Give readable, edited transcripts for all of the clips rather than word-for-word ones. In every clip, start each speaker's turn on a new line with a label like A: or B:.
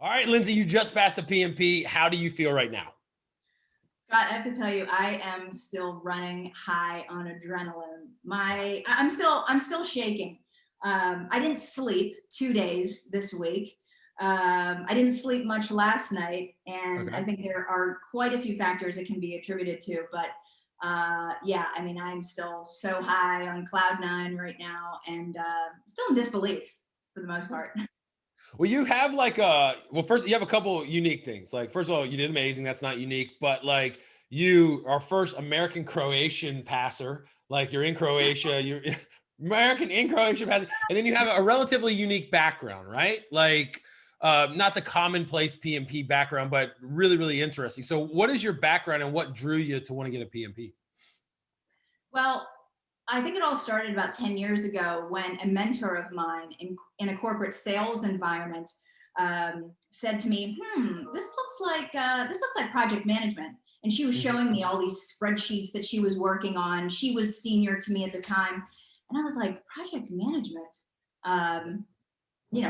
A: All right, Lindsay, you just passed the PMP. How do you feel right now?
B: Scott, I have to tell you, I am still running high on adrenaline. I'm still shaking. I didn't sleep 2 days this week. I didn't sleep much last night, and
A: Okay.
B: I think there are quite a few factors it can be attributed to. But yeah, I mean, I'm still so high on cloud nine right now, and still in disbelief for the most part.
A: Well, you have first, you have a couple unique things. Like, first of all, you did amazing. That's not unique, but like you are first American Croatian passer. Like you're in Croatia, you're American in Croatia passer, and then you have a relatively unique background, right? Like, not the commonplace PMP background, but really, really interesting. So what is your background and what drew you to want to get a PMP?
B: Well, I think it all started about 10 years ago when a mentor of mine in a corporate sales environment said to me, this looks like project management. And she was showing me all these spreadsheets that she was working on. She was senior to me at the time. And I was like, project management?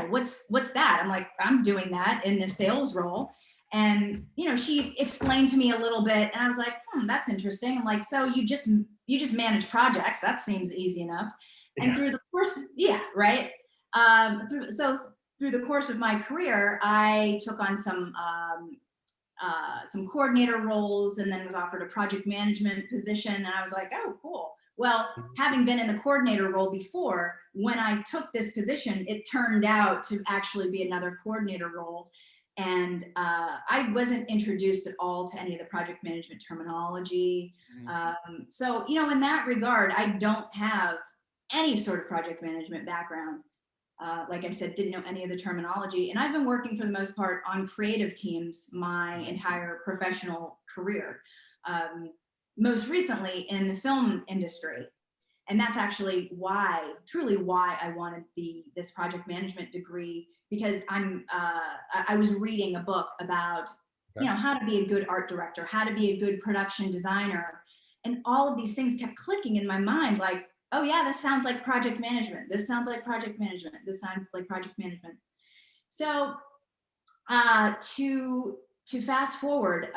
B: What's that? I'm like, I'm doing that in a sales role. And, she explained to me a little bit and I was like, that's interesting. I'm like, so you just manage projects. That seems easy enough. And through the course, right. Through the course of my career, I took on some coordinator roles and then was offered a project management position. And I was like, oh, cool. Well, having been in the coordinator role before, when I took this position, it turned out to actually be another coordinator role. And I wasn't introduced at all to any of the project management terminology. So, in that regard, I don't have any sort of project management background. Like I said, didn't know any of the terminology. And I've been working for the most part on creative teams my entire professional career. Most recently in the film industry. And that's actually truly why I wanted this project management degree, because I was reading a book about, how to be a good art director, how to be a good production designer. And all of these things kept clicking in my mind, like, oh yeah, this sounds like project management. This sounds like project management. This sounds like project management. So to fast forward,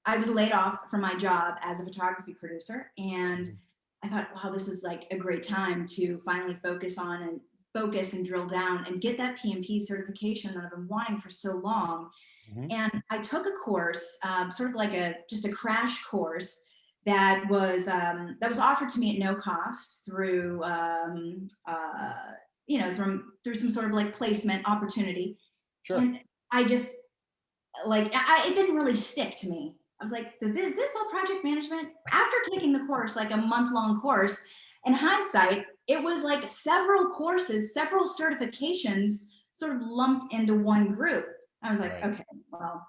B: I was laid off from my job as a photography producer, and I thought, wow, this is like a great time to finally focus and drill down and get that PMP certification that I've been wanting for so long. And I took a course, sort of like just a crash course that was offered to me at no cost through through some sort of like placement opportunity.
A: Sure.
B: And I just it didn't really stick to me. I was like, is this all project management? After taking the course, like a month-long course, in hindsight, it was like several courses, several certifications sort of lumped into one group. I was like, okay, well,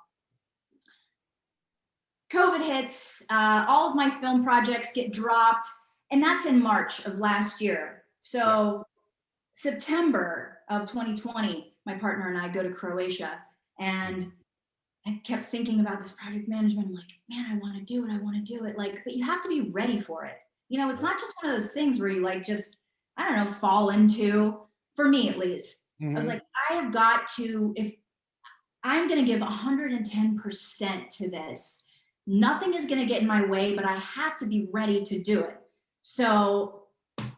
B: COVID hits, all of my film projects get dropped, and that's in March of last year. So September of 2020, my partner and I go to Croatia, and I kept thinking about this project management. I'm like, man, I want to do it. Like, but you have to be ready for it. It's not just one of those things where you like just, I don't know, fall into, for me at least. I was like, I have got to, if I'm going to give 110% to this, nothing is going to get in my way, but I have to be ready to do it. So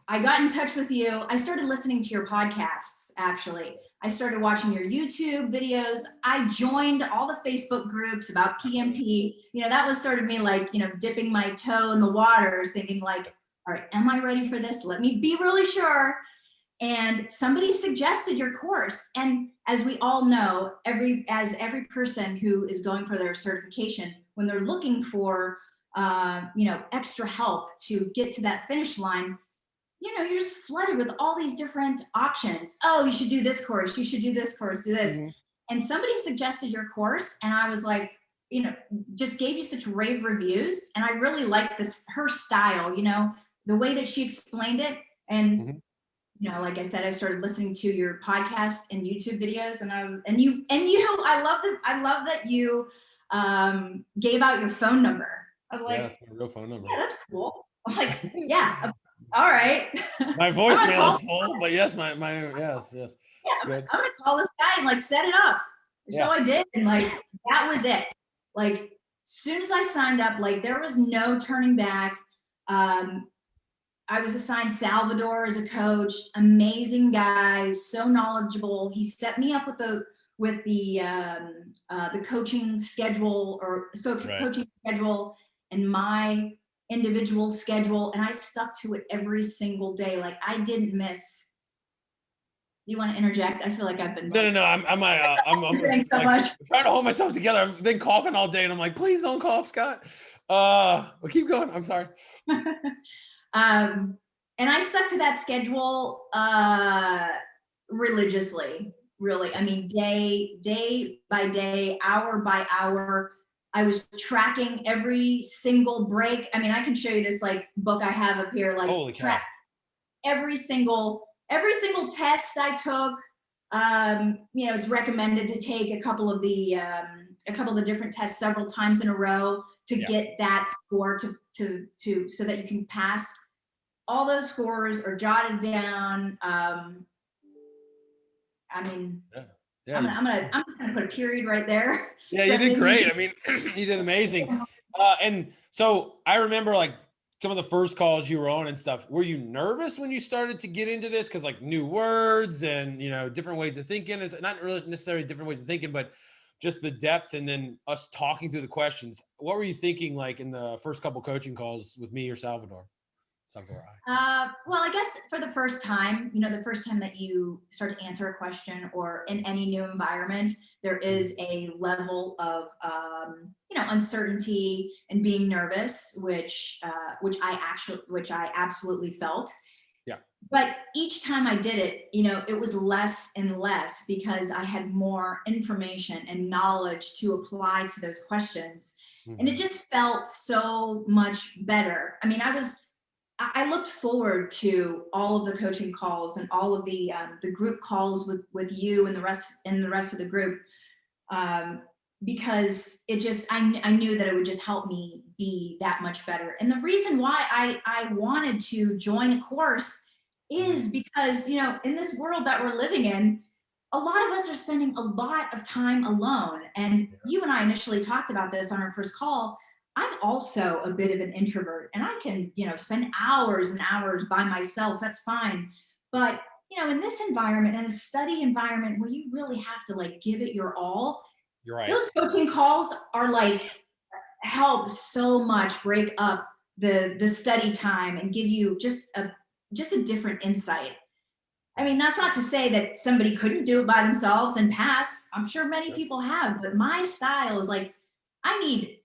B: I got in touch with you. I started listening to your podcasts, actually. I started watching your YouTube videos. I joined all the Facebook groups about PMP. That was sort of me like, dipping my toe in the waters, thinking like, all right, am I ready for this? Let me be really sure. And somebody suggested your course. And as we all know, every person who is going for their certification, when they're looking for, extra help to get to that finish line, you're just flooded with all these different options. Oh, you should do this course. You should do this course, do this. And somebody suggested your course. And I was like, just gave you such rave reviews. And I really liked her style, the way that she explained it. And, like I said, I started listening to your podcast and YouTube videos, and I love that you gave out your phone number. I was like,
A: that's my real phone number.
B: Yeah, that's cool. I'm like, yeah. All right.
A: My voicemail is full, but yes, yes.
B: Yeah, I'm gonna call this guy and like set it up. So I did, and like, that was it. Like, as soon as I signed up, like, there was no turning back. I was assigned Salvador as a coach, amazing guy, so knowledgeable. He set me up with the coaching schedule coaching schedule and my individual schedule, and I stuck to it every single day. Like, I didn't miss. You want to interject? I feel like I've been
A: No. I'm
B: saying so
A: like,
B: much.
A: trying to hold myself together. I've been coughing all day, and I'm like, please don't cough, Scott. Well, keep going. I'm sorry.
B: And I stuck to that schedule religiously, really. I mean, day by day, hour by hour. I was tracking every single break. I mean, I can show you this like book I have up here, like
A: Holy cow.
B: track every single test I took. It's recommended to take a couple of the different tests several times in a row to get that score to so that you can pass. All those scores are jotted down. I mean, I'm just gonna put a period right there.
A: Yeah, you did great. I mean, you did amazing. And so I remember like some of the first calls you were on and stuff. Were you nervous when you started to get into this? Because like new words and different ways of thinking. It's not really necessarily different ways of thinking, but just the depth and then us talking through the questions. What were you thinking like in the first couple coaching calls with me or Salvador?
B: Well, I guess for the first time, the first time that you start to answer a question or in any new environment, there is a level of, uncertainty and being nervous, which I absolutely felt.
A: Yeah.
B: But each time I did it, it was less and less because I had more information and knowledge to apply to those questions. And it just felt so much better. I mean, I looked forward to all of the coaching calls and all of the group calls with you and the rest of the group, because I knew that it would just help me be that much better. And the reason why I wanted to join a course is because, in this world that we're living in, a lot of us are spending a lot of time alone. And you and I initially talked about this on our first call. I'm also a bit of an introvert, and I can, spend hours and hours by myself. That's fine. But, in this environment, in a study environment where you really have to like give it your all,
A: you're right.
B: Those coaching calls are like help so much break up the study time and give you just a different insight. I mean, that's not to say that somebody couldn't do it by themselves and pass. I'm sure many people have, but my style is like, I need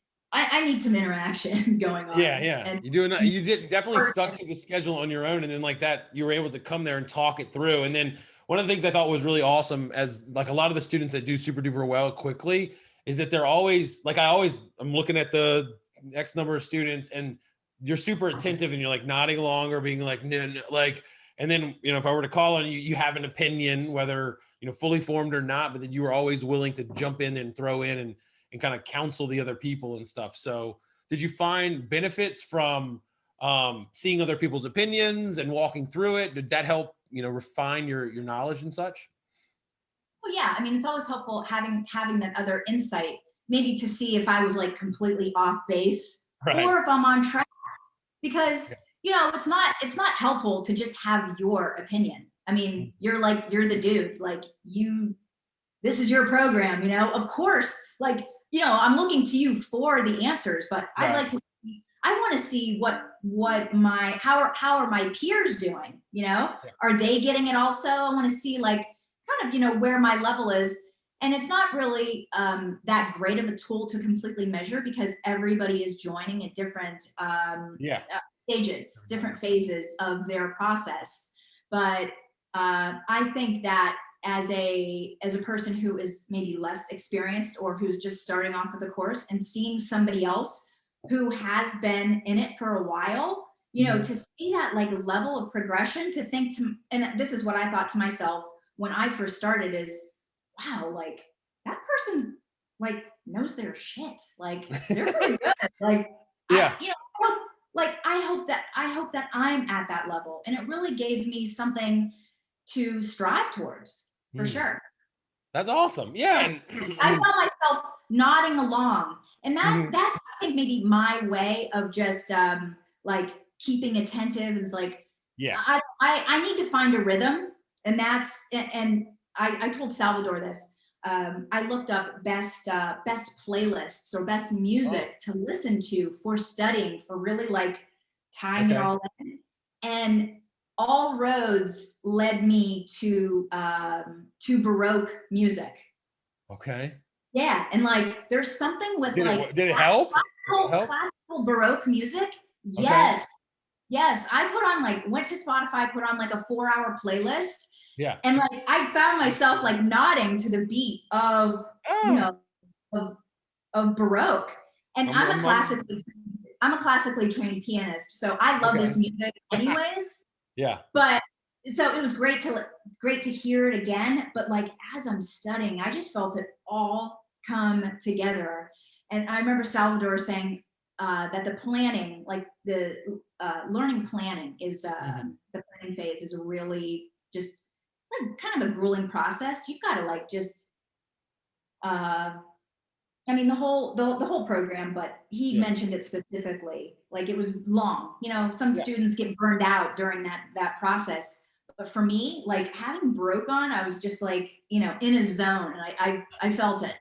B: some interaction going on.
A: Yeah.
B: And
A: you did definitely stuck to the schedule on your own. And then like that, you were able to come there and talk it through. And then one of the things I thought was really awesome as like a lot of the students that do super duper well quickly is that they're always like, I'm looking at the X number of students and you're super attentive and you're like nodding along or being like, no, like, and then, if I were to call on you, you have an opinion, whether, fully formed or not, but then you were always willing to jump in and throw in and kind of counsel the other people and stuff. So did you find benefits from seeing other people's opinions and walking through it? Did that help, refine your knowledge and such?
B: Well, yeah. I mean, it's always helpful having that other insight, maybe to see if I was like completely off base or if I'm on track, because it's not helpful to just have your opinion. I mean, you're the dude, like this is your program, of course, like, I'm looking to you for the answers, but I want to see how are my peers doing? Are they getting it also? I want to see like kind of, where my level is. And it's not really that great of a tool to completely measure because everybody is joining at different stages, different phases of their process. But I think that as a person who is maybe less experienced or who's just starting off with the course and seeing somebody else who has been in it for a while, to see that like level of progression, to think and this is what I thought to myself when I first started is, wow, like that person like knows their shit. Like they're pretty good. Like, I hope that I'm at that level. And it really gave me something to strive towards, for sure.
A: That's awesome. Yeah. And,
B: I found myself nodding along, and
A: mhm.
B: that's I think maybe my way of just like keeping attentive. It's like
A: Yeah.
B: I need to find a rhythm, and I told Salvador this. I looked up best playlists or best
A: Oh,
B: music to listen to for studying, for really like tying it
A: okay.
B: all in, and all roads led me to Baroque music.
A: Okay.
B: Yeah, and like there's something with like
A: Did it help? Did it help?
B: classical Baroque music.
A: Okay.
B: Yes, yes. I put on like went to Spotify, put on like a 4-hour playlist,
A: Yeah.
B: and like I found myself like nodding to the beat of you
A: Oh,
B: know of of Baroque. And I'm a classically trained pianist, so I love
A: okay.
B: this music anyways.
A: Yeah.
B: But so it was great to hear it again. But like as I'm studying, I just felt it all come together. And I remember Salvador saying that the planning, like the learning planning, is
A: Mhm.
B: the planning phase is a really just like kind of a grueling process. You've got to like just uh, I mean, the whole program, but he
A: Yeah.
B: mentioned it specifically. Like it was long. You know, some
A: Yeah.
B: students get burned out during that process. But for me, like having broke on, I was just like, in a zone, and I felt it.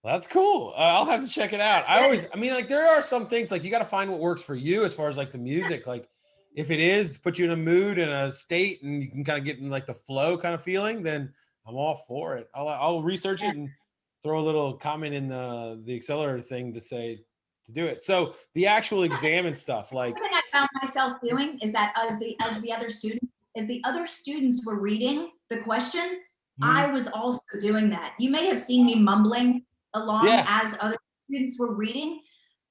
A: That's cool. I'll have to check it out. I mean, like, there are some things like you got to find what works for you as far as like the music. Like, if it is put you in a mood and a state, and you can kind of get in like the flow kind of feeling, then I'm all for it. I'll research
B: Yeah.
A: it and throw a little comment in the accelerator thing to say to do it. So the actual exam and stuff,
B: One
A: like,
B: thing I found myself doing is that as the other students were reading the question, I
A: mhm,
B: was also doing that. You may have seen me mumbling along
A: yeah,
B: as other students were reading,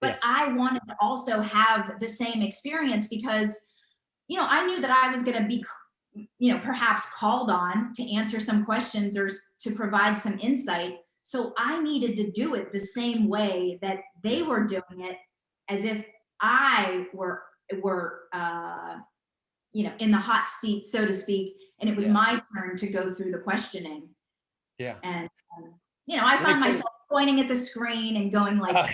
B: but
A: yes,
B: I wanted to also have the same experience because I knew that I was going to be, perhaps called on to answer some questions or to provide some insight. So I needed to do it the same way that they
A: yeah,
B: were doing it, as if I were in the hot seat, so to speak, and it was
A: yeah,
B: my turn to go through the questioning.
A: yeah.
B: And I
A: That
B: found
A: makes sense.
B: myself pointing at the screen and going like,
A: Uh,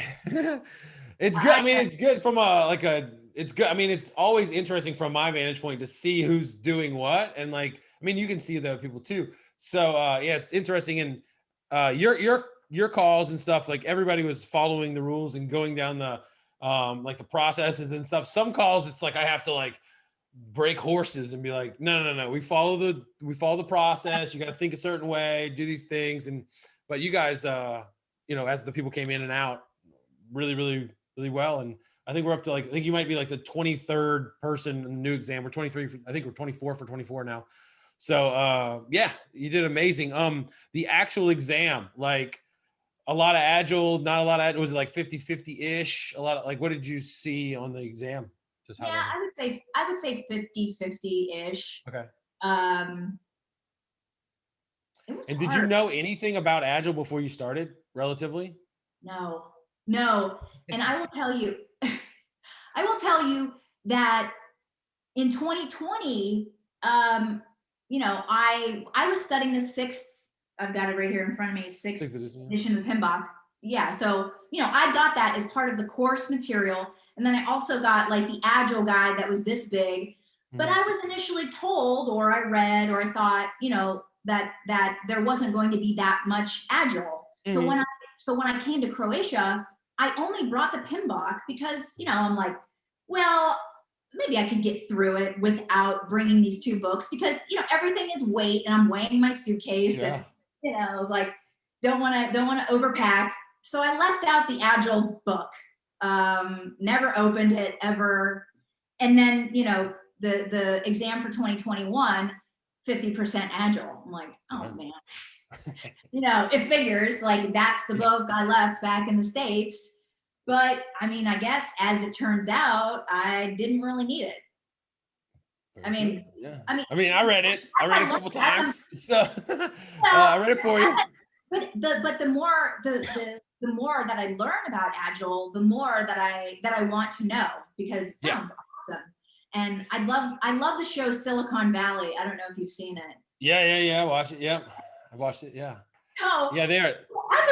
A: it's good. I
B: I,
A: mean, it's good from a like a. It's good. I mean, it's always interesting from my vantage point to see who's doing what, and like, I mean, you can see the people too. So yeah, it's interesting. And your calls and stuff. Like everybody was following the rules and going down the like the processes and stuff. Some calls, it's like I have to like break horses and be like, no, we follow the process. You got to think a certain way, do these things, and but you guys, as the people came in and out, really, really, really well. And I think we're up to like, I think you might be like the 23rd person in the new exam. We're 23. I think we're 24 for 24 now. So yeah, you did amazing. The actual exam, like a lot of agile, not a lot of, was it like 50-50 ish? A lot of like, what did you see on the exam? Just high
B: yeah,
A: level.
B: I would say 50-50 ish.
A: Okay.
B: Um, it was
A: And did you
B: hard.
A: know anything about agile before you started relatively?
B: No, no. And I will tell you, I will tell you that in 2020, I was studying the sixth, I've got it right here in front of me,
A: Sixth
B: sixth
A: edition.
B: edition of PMBOK. Yeah, so I got that as part of the course material. And then I also got like the Agile guide that was this big. But
A: Mhm.
B: I was initially told, or I read, or I thought, that there wasn't going to be that much Agile. So
A: Mhm.
B: when I came to Croatia, I only brought the PMBOK because, I'm like, well, maybe I could get through it without bringing these two books because, everything is weight and I'm weighing my suitcase and,
A: Yeah.
B: I was like, don't want to overpack. So I left out the Agile book. Never opened it ever. And then, the exam for 2021, 50% Agile. I'm like, oh
A: Yeah.
B: man, it figures like that's the
A: Yeah.
B: book I left back in the States. But I mean, I guess as it turns out, I didn't really need it. I
A: Very good.
B: mean,
A: Yeah.
B: I mean,
A: I mean, I read it. I
B: as
A: read
B: I
A: it a
B: learned,
A: couple
B: as I'm
A: times. So
B: well,
A: I read it for
B: as
A: you.
B: I, but the more the more that I learn about Agile, the more that I want to know because it
A: Yeah.
B: sounds awesome. And I love the show Silicon Valley. I don't know if you've seen it.
A: Yeah. Yeah. Yeah. Watch it. Yep. I watched it. Yeah.
B: So
A: Yeah, they are.
B: as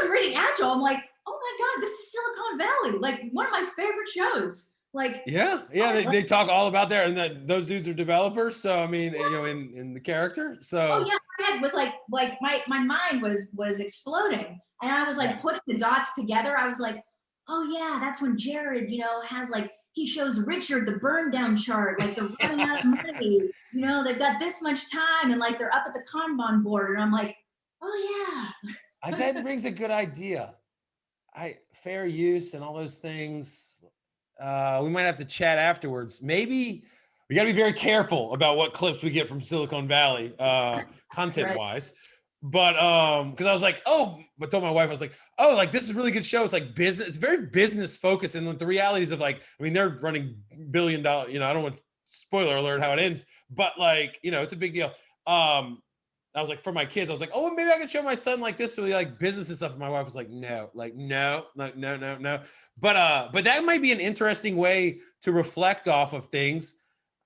B: I'm reading Agile, I'm like, oh my God, this is Silicon Valley. Like one of my favorite shows. Like,
A: Yeah, they talk all about there, and that those dudes are developers. So I mean, in the character.
B: oh
A: So
B: yeah, my head was like my mind was exploding, and I was like
A: yeah,
B: putting the dots together. I was like, oh yeah, that's when Jared, has like he shows Richard the burn down chart, like they're running out of money. They've got this much time, and like they're up at the Kanban board, and I'm like, oh yeah.
A: that brings a good idea. Fair use and all those things. We might have to chat afterwards. Maybe we got to be very careful about what clips we get from Silicon Valley, content wise. But because I was like, but told my wife, I was like, like this is a really good show. It's like business, it's very business focused. And the realities of like, I mean, they're running $1 billion, I don't want spoiler alert how it ends, but like, it's a big deal. I was like, for my kids, I was like, maybe I could show my son like this, so he like business and stuff. And my wife was like, no. But that might be an interesting way to reflect off of things.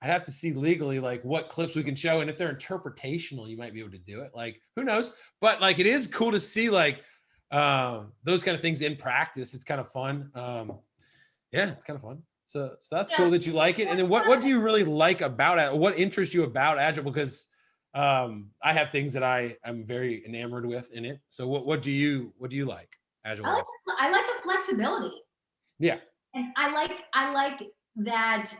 A: I'd have to see legally like what clips we can show, and if they're interpretational, you might be able to do it. Like, who knows? But like, it is cool to see like those kind of things in practice. It's kind of fun. Yeah, it's kind of fun. So that's cool that you like it. And then what do you really like about it? What interests you about Agile? Because I have things that I'm very enamored with in it. So what do you like? Agile.
B: I like the flexibility.
A: Yeah.
B: And I like that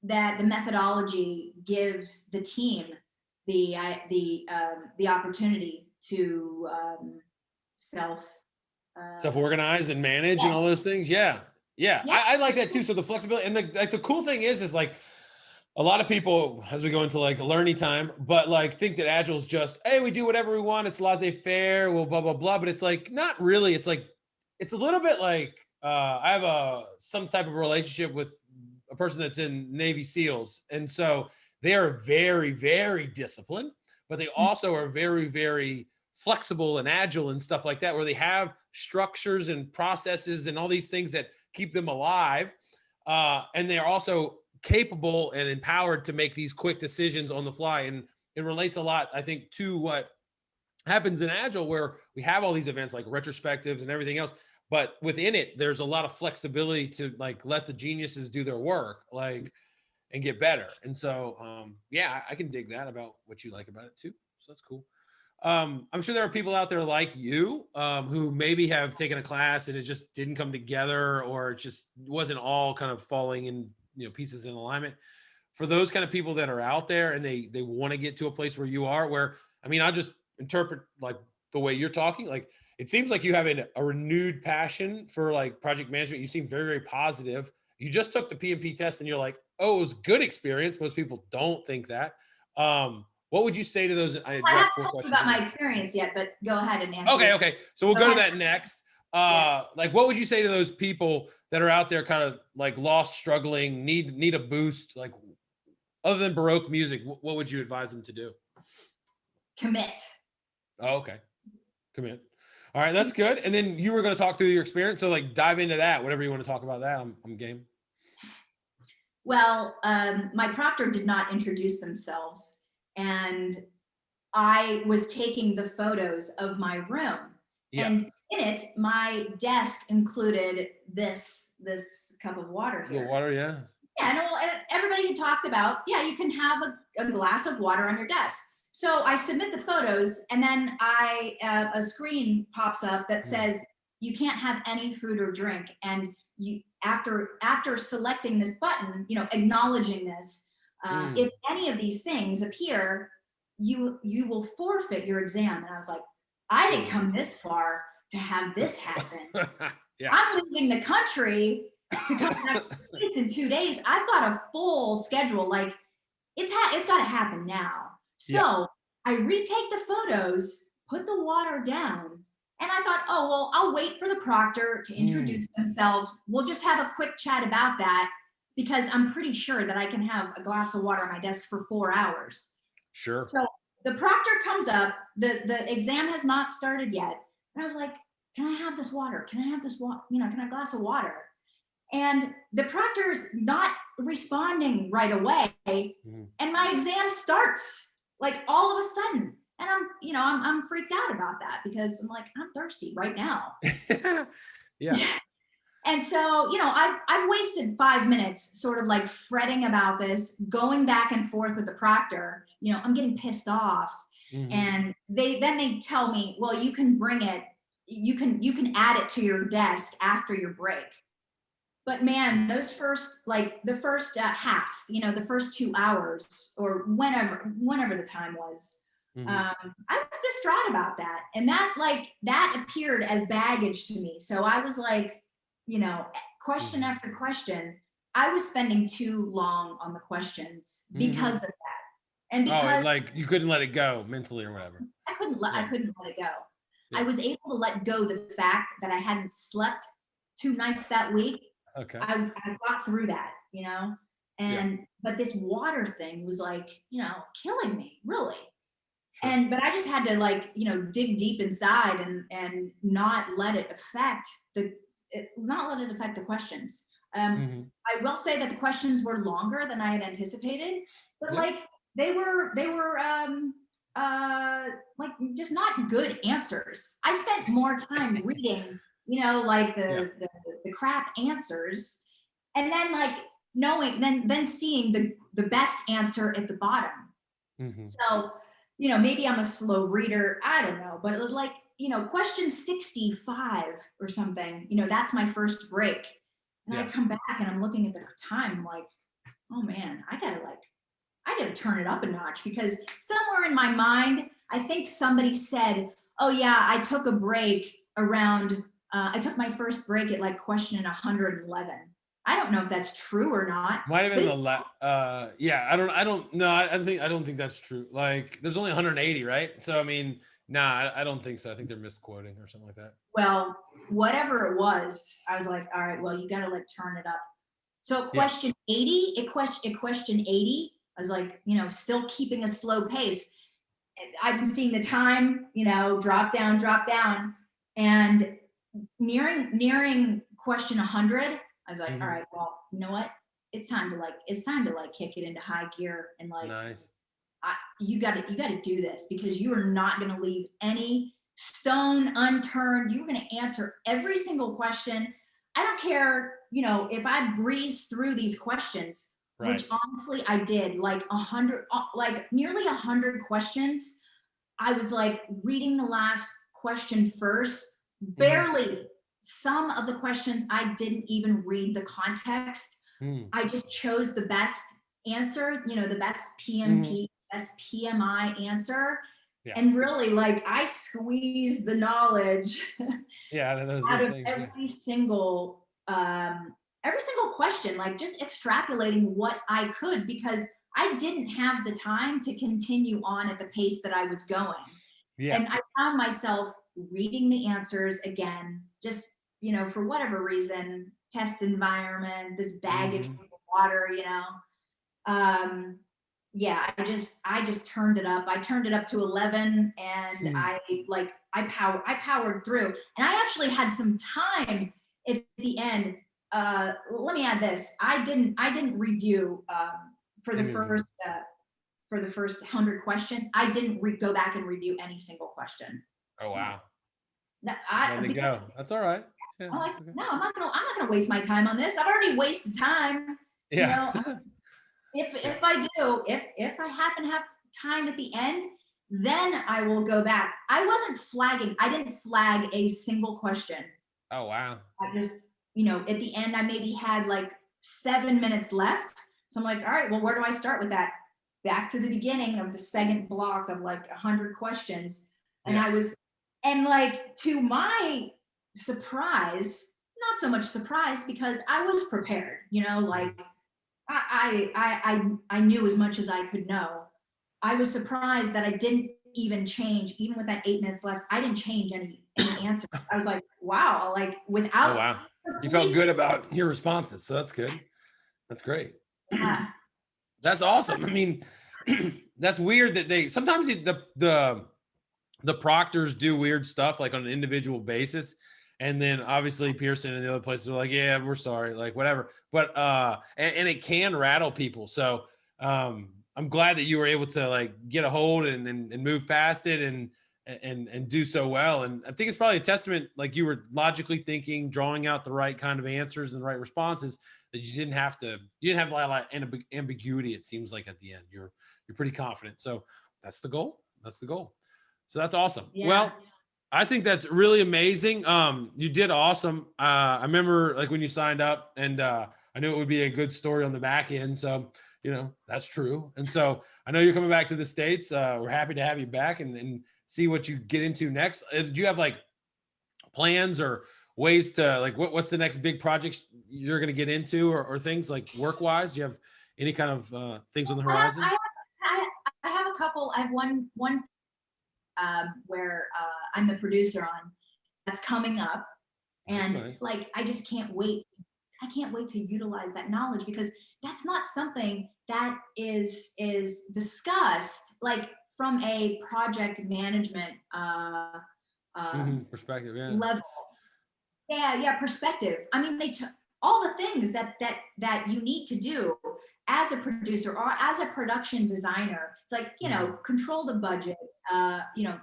B: that the methodology gives the team the opportunity to
A: self-organize and manage and all those things. Yeah. I like that too. So the flexibility and the cool thing is like a lot of people, as we go into like learning time, but like think that Agile is just, hey, we do whatever we want. It's laissez-faire, well, blah, blah, blah. But it's like, not really. It's like, it's a little bit like, I have some type of relationship with a person that's in Navy SEALs. And so they are very, very disciplined, but they also are very, very flexible and agile and stuff like that, where they have structures and processes and all these things that keep them alive. And they're also capable and empowered to make these quick decisions on the fly. And it relates a lot, I think, to what happens in Agile, where we have all these events like retrospectives and everything else, but within it, there's a lot of flexibility to like let the geniuses do their work, like, and get better. And so, I can dig that about what you like about it too. So that's cool. I'm sure there are people out there like you who maybe have taken a class and it just didn't come together, or it just wasn't all kind of falling in, pieces in alignment. For those kind of people that are out there and they want to get to a place where you are, where, I mean, I just interpret like the way you're talking, like it seems like you have a renewed passion for like project management. You seem very, very positive. You just took the PMP test and you're like, oh, it was a good experience. Most people don't think that. What would you say to those? I
B: haven't talked about my experience yet, but go ahead and answer.
A: Okay. So we'll go to that next. Like, what would you say to those people that are out there kind of like lost, struggling, need a boost? Like, other than Baroque music, what would you advise them to do?
B: Commit.
A: Oh, okay. Commit. All right, that's good. And then you were going to talk through your experience. So like dive into that, whatever you want to talk about that. I'm game.
B: Well, my proctor did not introduce themselves, and I was taking the photos of my room. Yeah. And in it, my desk included this cup of water here.
A: The water, yeah.
B: Yeah, and everybody had talked about, you can have a glass of water on your desk. So I submit the photos, and then a screen pops up that says you can't have any food or drink. And you, after selecting this button, acknowledging this, if any of these things appear, you will forfeit your exam. And I was like, I didn't come this far to have this happen. Yeah. I'm leaving the country to come back in 2 days. I've got a full schedule. Like it's got to happen now. So I retake the photos, put the water down, and I thought, oh, well, I'll wait for the proctor to introduce themselves. We'll just have a quick chat about that, because I'm pretty sure that I can have a glass of water on my desk for 4 hours.
A: Sure.
B: So the proctor comes up, the exam has not started yet. And I was like, can I have this water? Can I have this water? Can I have a glass of water? And the proctor's not responding right away. And my exam starts like all of a sudden. And I'm freaked out about that because I'm like, I'm thirsty right now.
A: Yeah.
B: And so, I've wasted 5 minutes sort of like fretting about this, going back and forth with the proctor. I'm getting pissed off.
A: Mm-hmm.
B: And they tell me, well, you can bring it, you can add it to your desk after your break. But man, those first, like the first half, the first 2 hours or whenever the time was,
A: Mm-hmm.
B: I was distraught about that. And that appeared as baggage to me. So I was like, question
A: Mm-hmm.
B: after question, I was spending too long on the questions because of that. And because
A: like you couldn't let it go mentally or whatever.
B: I couldn't let it go.
A: Yeah.
B: I was able to let go the fact that I hadn't slept 2 nights that week.
A: Okay.
B: I got through that, but this water thing was like, killing me, really. Sure. But I just had to dig deep inside and not let it affect the questions. I will say that the questions were longer than I had anticipated, but they were like just not good answers. I spent more time reading, the crap answers, and then knowing, then seeing the best answer at the bottom. Mm-hmm. So, maybe I'm a slow reader. I don't know, but question 65 or something, that's my first break. And I come back and I'm looking at the time, I'm like, oh man, I gotta turn it up a notch, because somewhere in my mind, I think somebody said, oh yeah, I took a break around, I took my first break at question 111. I don't know if that's true or not.
A: Might have been I don't think that's true. Like there's only 180, right? So I mean, nah, I don't think so. I think they're misquoting or something like that.
B: Well, whatever it was, I was like, all right, well, you gotta turn it up. So question 80, at question 80, I was like, still keeping a slow pace. I'm seeing the time, drop down, and nearing question 100, I was like, all right, well, you know what? It's time to kick it into high gear and
A: nice.
B: You got to do this, because you are not going to leave any stone unturned. You're going to answer every single question. I don't care, if I breeze through these questions, right, which honestly I did, nearly 100 questions. I was reading the last question first, barely. Some of the questions I didn't even read the context. I just chose the best answer, the best PMP, best PMI answer. Yeah. And really, I squeezed the knowledge out of every single question, just extrapolating what I could, because I didn't have the time to continue on at the pace that I was going. Yeah. And I found myself reading the answers again, just, for whatever reason, test environment, this baggage of water, I just turned it up. I turned it up to 11, and I powered through. And I actually had some time at the end. Let me add this. I didn't review for the first 100 questions. I didn't go back and review any single question.
A: Oh wow.
B: Let
A: it go. That's all right.
B: Yeah, I'm okay. No, I'm not gonna waste my time on this. I've already wasted time.
A: Yeah.
B: If I happen to have time at the end, then I will go back. I didn't flag a single question.
A: Oh wow.
B: I just, at the end, I maybe had 7 minutes left. So I'm like, all right, well, where do I start with that? Back to the beginning of the second block of 100 questions. And to my surprise, not so much surprise, because I was prepared, I knew as much as I could know. I was surprised that I didn't even change, even with that 8 minutes left, I didn't change any answers. I was like, wow, without.
A: Oh, wow. You felt good about your responses. So that's good. That's great.
B: Yeah.
A: That's awesome. I mean, that's weird that sometimes the proctors do weird stuff on an individual basis. And then obviously Pearson and the other places are like, yeah, we're sorry, whatever. But, and it can rattle people. So, I I'm glad that you were able to like get a hold and move past it and do so well. And I think it's probably a testament, like you were logically thinking, drawing out the right kind of answers and the right responses, that you didn't have a lot of ambiguity. It seems like at the end, you're pretty confident. So that's the goal. That's the goal. So that's awesome.
B: Yeah.
A: Well, I think that's really amazing. You did awesome. I remember like when you signed up, and I knew it would be a good story on the back end. So, that's true. And so I know you're coming back to the States. We're happy to have you back and see what you get into next. Do you have like plans or ways to like, what's the next big project you're going to get into, or things like work wise? Do you have any kind of things on the horizon?
B: I have a couple. I have one where I'm the producer on, that's coming up, and
A: nice.
B: like I just can't wait. I can't wait to utilize that knowledge, because that's not something that is discussed like from a project management
A: Perspective, yeah.
B: level. Yeah, perspective. I mean, they took all the things that you need to do as a producer or as a production designer. It's like, control the budget,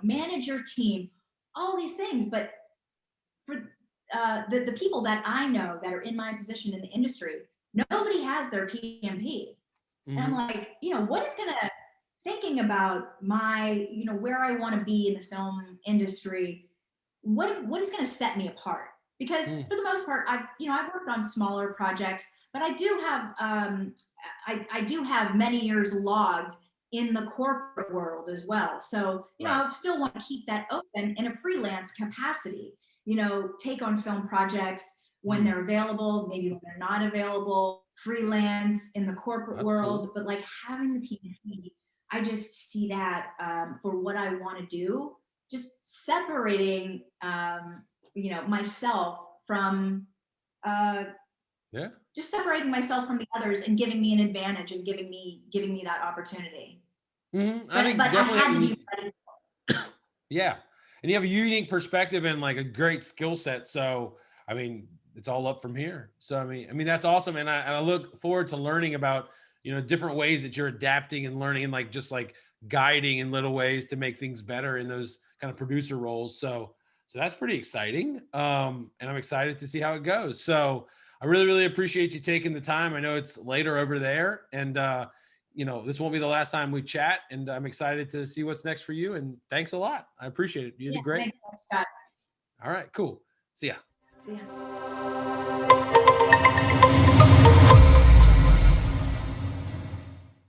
B: manage your team, all these things. But for the people that I know that are in my position in the industry, nobody has their PMP. And I'm like, what is thinking about my, where I want to be in the film industry, what is going to set me apart? Because for the most part, I've worked on smaller projects, but I do have I do have many years logged in the corporate world as well. So, I still want to keep that open in a freelance capacity, take on film projects when they're available, maybe when they're not available, freelance in the corporate world. Cool. But like having the PMP, I just see that for what I want to do, just separating myself from just separating myself from the others and giving me an advantage and giving me that opportunity.
A: I think
B: but
A: definitely
B: I had to be ready.
A: Yeah. And you have a unique perspective and like a great skill set. So, I mean, it's all up from here. So, I mean, that's awesome. And I look forward to learning about, different ways that you're adapting and learning and like, just like guiding in little ways to make things better in those kind of producer roles. So that's pretty exciting. And I'm excited to see how it goes. So I really, really appreciate you taking the time. I know it's later over there, and this won't be the last time we chat, and I'm excited to see what's next for you. And thanks a lot. I appreciate it. You did great.
B: Thanks, Scott.
A: All right, cool. See ya.
B: See ya.